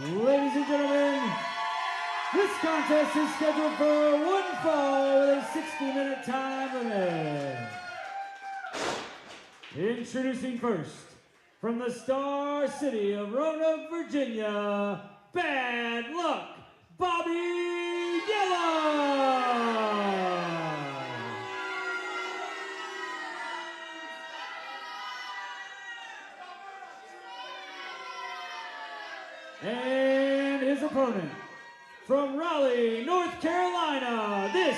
Ladies and gentlemen, this contest is scheduled for one fall with a 60-minute time limit. Introducing first, from the Star City of Roanoke, Virginia, Bad Luck, Bobby Yela! And his opponent, from Raleigh, North Carolina, this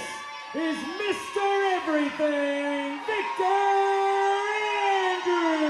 is Mr. Everything, Victor Andrews!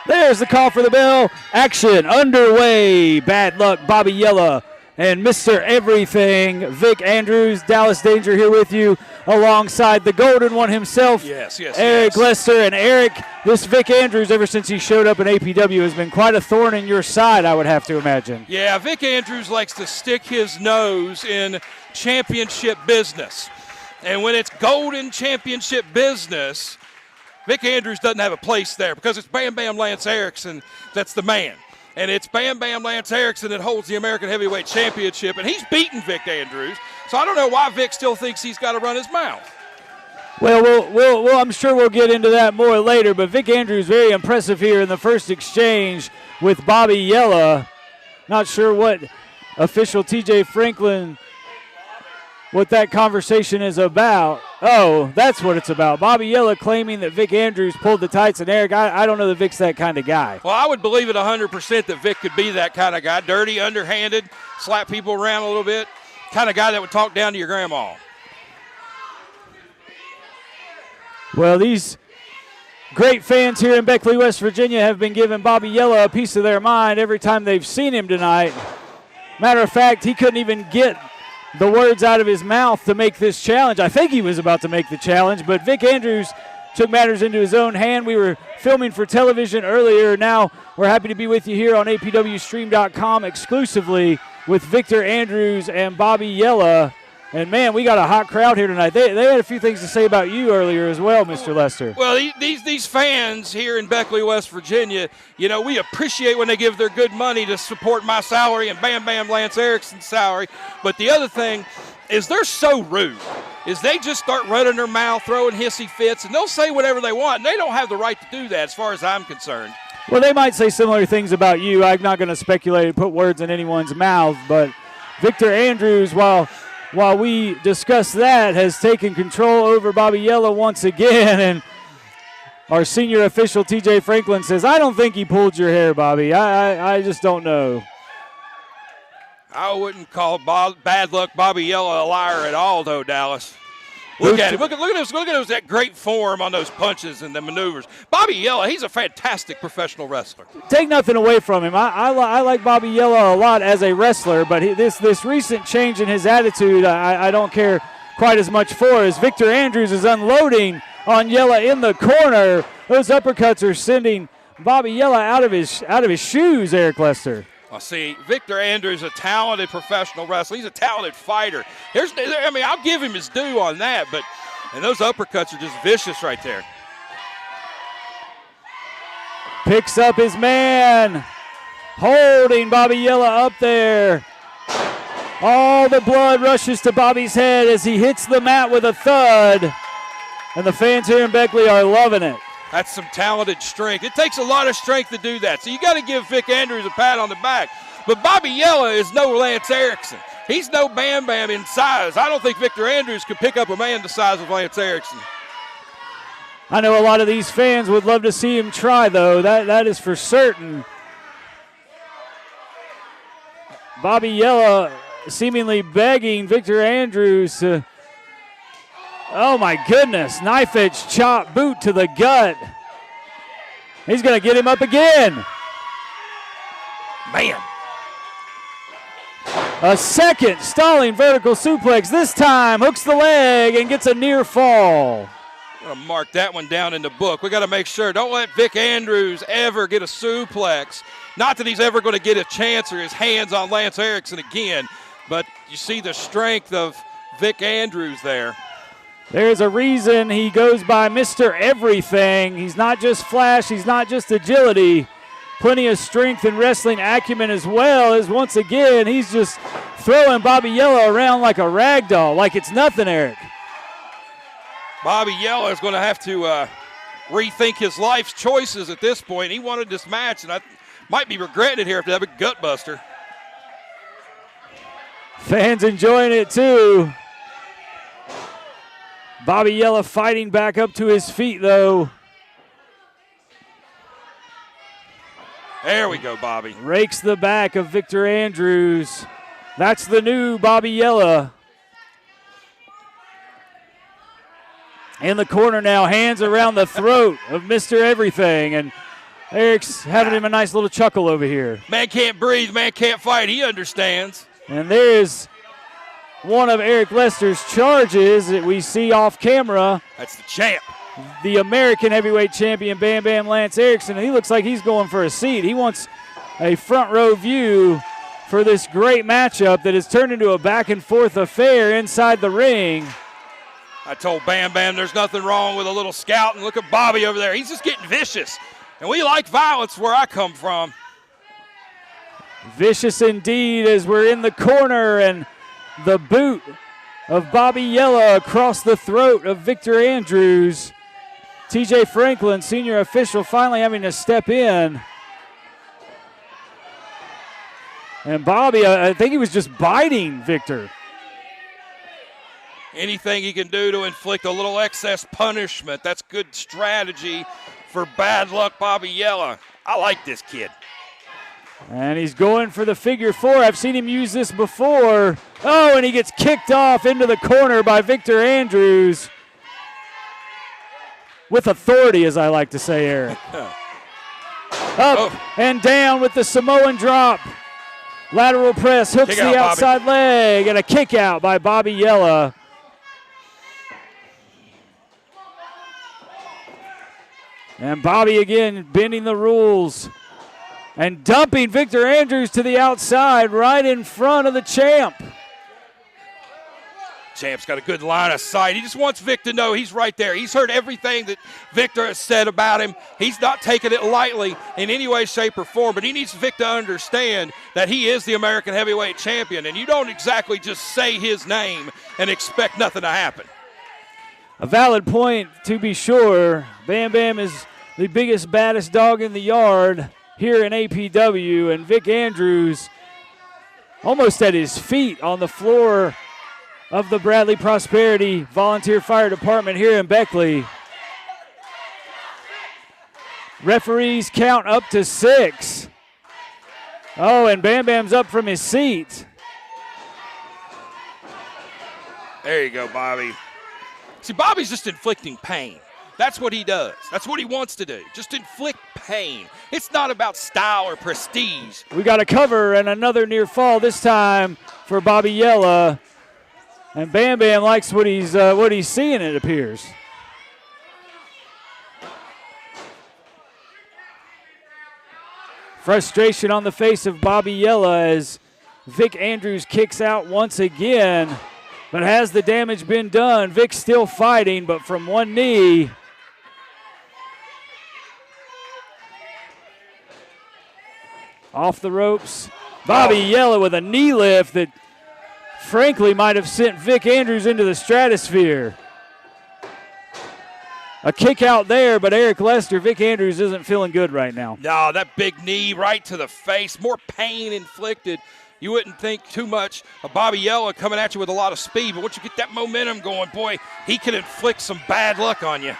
There's the call for the bell. Action underway. Bad Luck, Bobby Yela, and Mr. Everything, Vic Andrews. Dallas Danger here with you alongside the Golden One himself, Eric Lester. And Eric, this Vic Andrews, ever since he showed up in APW, has been quite a thorn in your side, I would have to imagine. Yeah, Vic Andrews likes to stick his nose in championship business. And when it's Golden Championship business, Vic Andrews doesn't have a place there because it's Bam Bam Lance Erickson that's the man. And it's Bam Bam Lance Erickson that holds the American Heavyweight Championship, and he's beaten Vic Andrews. So I don't know why Vic still thinks he's got to run his mouth. Well, I'm sure we'll get into that more later, but Vic Andrews very impressive here in the first exchange with Bobby Yela. Not sure what official TJ Franklin, what that conversation is about. Oh, that's what it's about. Bobby Yela claiming that Vic Andrews pulled the tights, and Eric, I don't know that Vic's that kind of guy. Well, I would believe it 100% that Vic could be that kind of guy. Dirty, underhanded, slap people around a little bit. Kind of guy that would talk down to your grandma. Well, these great fans here in Beckley, West Virginia have been giving Bobby Yela a piece of their mind every time they've seen him tonight. Matter of fact, he couldn't even get the words out of his mouth to make this challenge. I think he was about to make the challenge, but Vic Andrews took matters into his own hand. We were filming for television earlier. Now we're happy to be with you here on APWstream.com exclusively with Victor Andrews and Bobby Yela. And, man, we got a hot crowd here tonight. They had a few things to say about you earlier as well, Mr. Lester. Well, these fans here in Beckley, West Virginia, you know, we appreciate when they give their good money to support my salary and Bam Bam Lance Erickson's salary. But the other thing is they're so rude, is they just start running their mouth, throwing hissy fits, and they'll say whatever they want. And they don't have the right to do that as far as I'm concerned. Well, they might say similar things about you. I'm not going to speculate and put words in anyone's mouth. But Victor Andrews, while we discuss that, has taken control over Bobby Yela once again. And our senior official, TJ Franklin, says, I don't think he pulled your hair, Bobby. I just don't know. I wouldn't call Bad Luck Bobby Yela a liar at all, though, Dallas. Look at him. Look at that great form on those punches and the maneuvers. Bobby Yela, he's a fantastic professional wrestler. Take nothing away from him. I like Bobby Yela a lot as a wrestler, but this recent change in his attitude, I don't care quite as much for, as Victor Andrews is unloading on Yela in the corner. Those uppercuts are sending Bobby Yela out of his shoes, Eric Lester. Well, see, Victor Andrews is a talented professional wrestler. He's a talented fighter. I'll give him his due on that, and those uppercuts are just vicious right there. Picks up his man, holding Bobby Yela up there. All the blood rushes to Bobby's head as he hits the mat with a thud, and the fans here in Beckley are loving it. That's some talented strength. It takes a lot of strength to do that. So you got to give Vic Andrews a pat on the back. But Bobby Yela is no Lance Erickson. He's no Bam Bam in size. I don't think Victor Andrews could pick up a man the size of Lance Erickson. I know a lot of these fans would love to see him try, though. That is for certain. Bobby Yela seemingly begging Victor Andrews to... Oh, my goodness. Knife edge chop, boot to the gut. He's going to get him up again. Man. A second stalling vertical suplex. This time hooks the leg and gets a near fall. I'm going to mark that one down in the book. We got to make sure. Don't let Vic Andrews ever get a suplex. Not that he's ever going to get a chance or his hands on Lance Erickson again, but you see the strength of Vic Andrews there. There's a reason he goes by Mr. Everything. He's not just flash, he's not just agility. Plenty of strength and wrestling acumen as well, as once again he's just throwing Bobby Yela around like a rag doll, like it's nothing, Eric. Bobby Yela is going to have to rethink his life's choices at this point. He wanted this match, and I might be regretting it here after that big gut buster. Fans enjoying it too. Bobby Yela fighting back up to his feet, though. There we go, Bobby. Rakes the back of Victor Andrews. That's the new Bobby Yela. In the corner now, hands around the throat of Mr. Everything, and Eric's having him a nice little chuckle over here. Man can't breathe, man can't fight. He understands. And there's one of Eric Lester's charges that we see off camera. That's the champ. The American heavyweight champion, Bam Bam Lance Erickson. He looks like he's going for a seat. He wants a front row view for this great matchup that has turned into a back and forth affair inside the ring. I told Bam Bam there's nothing wrong with a little scout, and look at Bobby over there. He's just getting vicious. And we like violence where I come from. Vicious indeed as we're in the corner, and the boot of Bobby Yela across the throat of Victor Andrews. TJ Franklin, senior official, finally having to step in. And Bobby, I think he was just biting Victor. Anything he can do to inflict a little excess punishment, that's good strategy for bad luck Bobby Yela. I like this kid. And he's going for the figure four. I've seen him use this before. Oh, and he gets kicked off into the corner by Victor Andrews. With authority, as I like to say, Eric. Up and down with the Samoan drop. Lateral press, hooks the outside leg, and a kick out by Bobby Yela. And Bobby again bending the rules and dumping Victor Andrews to the outside right in front of the champ. Champ's got a good line of sight. He just wants Vic to know he's right there. He's heard everything that Victor has said about him. He's not taking it lightly in any way, shape, or form, but he needs Vic to understand that he is the American heavyweight champion, and you don't exactly just say his name and expect nothing to happen. A valid point, to be sure. Bam Bam is the biggest, baddest dog in the yard here in APW, and Vic Andrews almost at his feet on the floor of the Bradley Prosperity Volunteer Fire Department here in Beckley. Referees count up to 6. Oh, and Bam Bam's up from his seat. There you go, Bobby. See, Bobby's just inflicting pain. That's what he does. That's what he wants to do. Just inflict pain. It's not about style or prestige. We got a cover and another near fall this time for Bobby Yela. And Bam Bam likes what he's seeing, it appears. Frustration on the face of Bobby Yela as Vic Andrews kicks out once again. But has the damage been done? Vic's still fighting, but from one knee. Off the ropes. Bobby Yela with a knee lift that frankly might have sent Vic Andrews into the stratosphere. A kick out there, but Eric Lester, Vic Andrews isn't feeling good right now. No, that big knee right to the face. More pain inflicted. You wouldn't think too much of Bobby Yela coming at you with a lot of speed, but once you get that momentum going, boy, he can inflict some bad luck on you.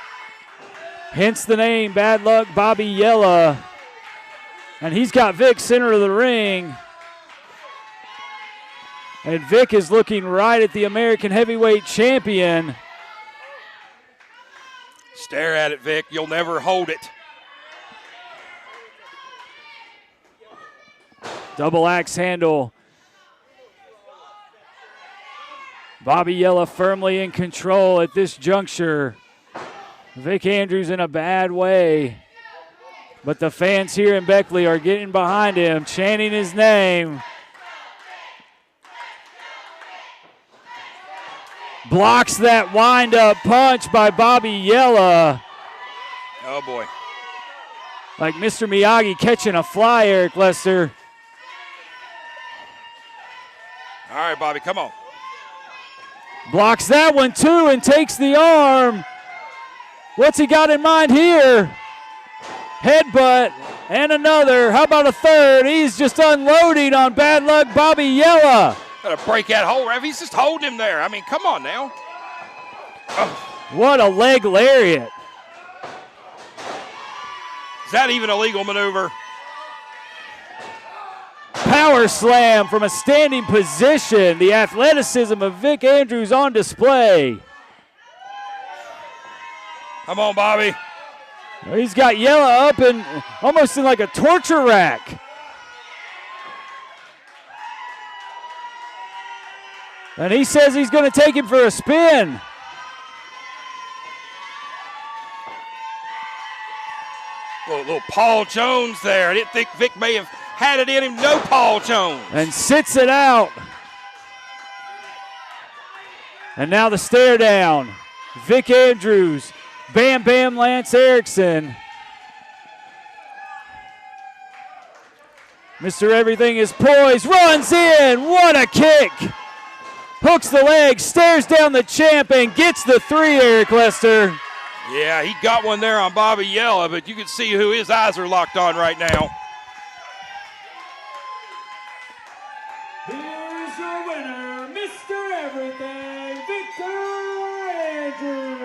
Hence the name, Bad Luck Bobby Yela. And he's got Vic center of the ring. And Vic is looking right at the American heavyweight champion. Stare at it, Vic. You'll never hold it. Double axe handle Bobby Yela firmly in control at this juncture. Vic Andrews in a bad way. But the fans here in Beckley are getting behind him, chanting his name. Blocks that wind-up punch by Bobby Yela. Oh, boy. Like Mr. Miyagi catching a fly, Eric Lester. All right, Bobby, come on. Blocks that one, too, and takes the arm. What's he got in mind here? Headbutt and another. How about a third? He's just unloading on bad luck Bobby Yela. Got to break that hold, ref. He's just holding him there. I mean, come on now. Oh. What a leg lariat. Is that even a legal maneuver? Power slam from a standing position. The athleticism of Vic Andrews on display. Come on, Bobby. He's got Yela up and almost in like a torture rack. And he says he's going to take him for a spin. Little Paul Jones there. I didn't think Vic may have had it in him. No Paul Jones. And sits it out. And now the stare down. Vic Andrews. Bam Bam Lance Erickson. Mr. Everything is poised, runs in, what a kick. Hooks the leg, stares down the champ and gets the three, Eric Lester. Yeah, he got one there on Bobby Yela, but you can see who his eyes are locked on right now. Here's your winner, Mr. Everything, Victor Andrews.